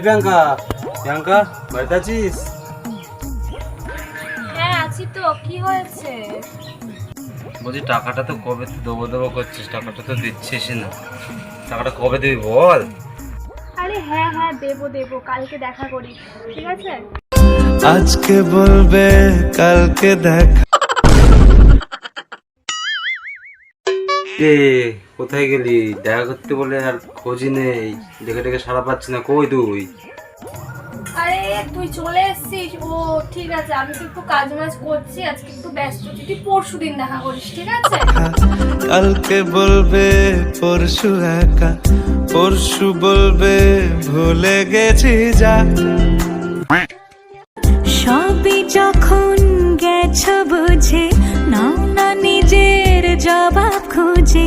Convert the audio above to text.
প্রিয়াঙ্কা, প্রিয়াঙ্কা বাড়িতে আছিস? হ্যাঁ আছি তো, কি হয়েছে? বলছি টাকাটা তো কবে দেবো দেবো করছিস, টাকাটা তো দিচ্ছিস না, টাকাটা কবে দিবি বল? আরে হ্যাঁ হ্যাঁ দেবো দেবো, কালকে দেখা করি, ঠিক আছে? আজকে বলবে কালকে দেখা। এ কোথায় গেলি? দেখা করতে বলে আর খোঁজই নেই, ডেকে ডেকে সারা পাচ্ছি না, কই তুই? আরে তুই চলে এসেছিস? ও ঠিক আছে, আমি তো একটু কাজ মাজ করছি, আজকে একটু ব্যস্ত, তুই পরশু দিন দেখা করিস, ঠিক আছে? কালকে বলবে পরশু একা, পরশু বলবে ভুলে গেছি যা। সবই যখন গেছো বুঝে, নাও না নিজের জবাব খুঁজে।